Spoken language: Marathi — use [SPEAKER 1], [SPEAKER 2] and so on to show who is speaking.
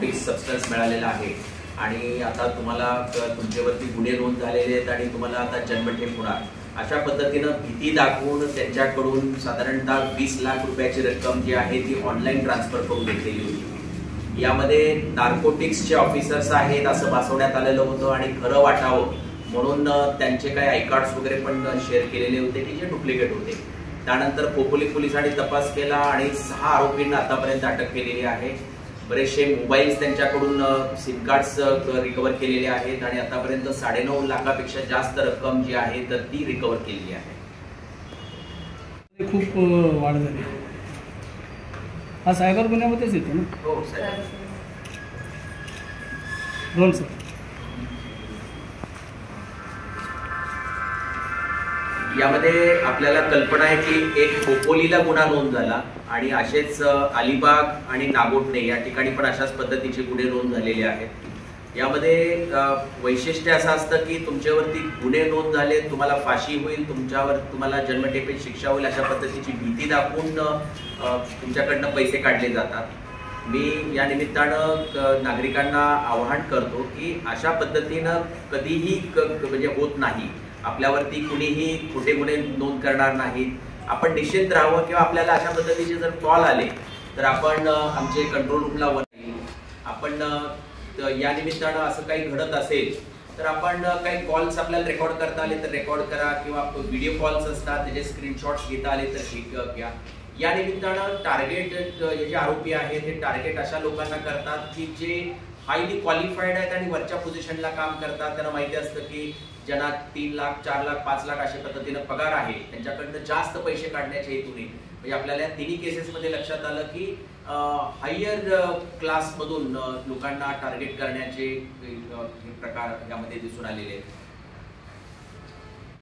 [SPEAKER 1] नार्कोटिक्स सबस्टन्स मिळालेला आहे आणि आता तुम्हाला तुमच्यावरती गुन्हे नोंद झालेले आहेत आणि तुम्हाला आता जन्मठेप होणार, अशा पद्धतीनं भीती दाखवून त्यांच्याकडून साधारणतः 20 लाख रुपयाची रक्कम जी आहे ती ऑनलाईन ट्रान्सफर करून घेतलेली होती। यामध्ये नार्कोटिक्सचे ऑफिसर्स आहेत असं भासवण्यात आलेलं होतं आणि खरं वाटावं म्हणून त्यांचे काही आय कार्ड्स वगैरे पण शेअर केलेले होते की जे डुप्लिकेट होते। त्यानंतर खोपोली पोलिसांनी तपास केला आणि 6 आरोपींना आतापर्यंत अटक केलेली आहे। बरेचसे मोबाईल्स त्यांच्याकडून सिम कार्ड्स रिकवर केलेले आहेत आणि आतापर्यंत 9.5 लाखापेक्षा जास्त रक्कम जी आहे तर ती रिकवर केलेली आहे।
[SPEAKER 2] खूप वाढ झाली हा सायबर गुन्ह्यामध्येच येतो ना?
[SPEAKER 1] हो सर।
[SPEAKER 2] Role sir.
[SPEAKER 1] यामध्ये आपल्याला कल्पना आहे की एक खोपोलीला गुन्हा नोंद झाला आणि असेच अलिबाग आणि नागोठणे या ठिकाणी पण अशाच पद्धतीचे गुन्हे नोंद झालेले आहेत। यामध्ये वैशिष्ट्य असं असतं की तुमच्यावरती गुन्हे नोंद झाले, तुम्हाला फाशी होईल, तुम्हाला जन्मठेपेची शिक्षा होईल अशा पद्धतीची भीती दाखवून तुमच्याकडनं पैसे काढले जातात। मी या निमित्तानं नागरिकांना आवाहन करतो की अशा पद्धतीनं कधीही म्हणजे होत नाही, आपल्यावरती कुणीही खोटे गुन्हे नोंद करणार नाहीत। आपण निश्चित राहावं किंवा आपल्याला अशा पद्धतीचे जर कॉल आले तर आपण आमचे कंट्रोल रूमला आपण या निमित्तानं असं काही घडत असेल तर आपण काही कॉल्स आपल्याला रेकॉर्ड करता आले तर रेकॉर्ड करा किंवा व्हिडिओ कॉल्स असतात त्याचे स्क्रीनशॉट्स घेता आले तर घ्या। या निमित्तानं टार्गेट हे जे आरोपी आहेत हे टार्गेट अशा लोकांना करतात की जे हायली क्वालिफाईड आहेत आणि वरच्या पोझिशनला काम करतात। त्यांना माहिती असतं की ज्यांना 3 लाख 4 लाख 5 लाख अशा पद्धतीनं पगार आहे त्यांच्याकडनं जास्त पैसे काढण्याच्या हेतूने म्हणजे आपल्याला तिन्ही केसेसमध्ये लक्षात आलं की हायर क्लासमधून लोकांना टार्गेट करण्याचे प्रकार यामध्ये दिसून आलेले आहेत।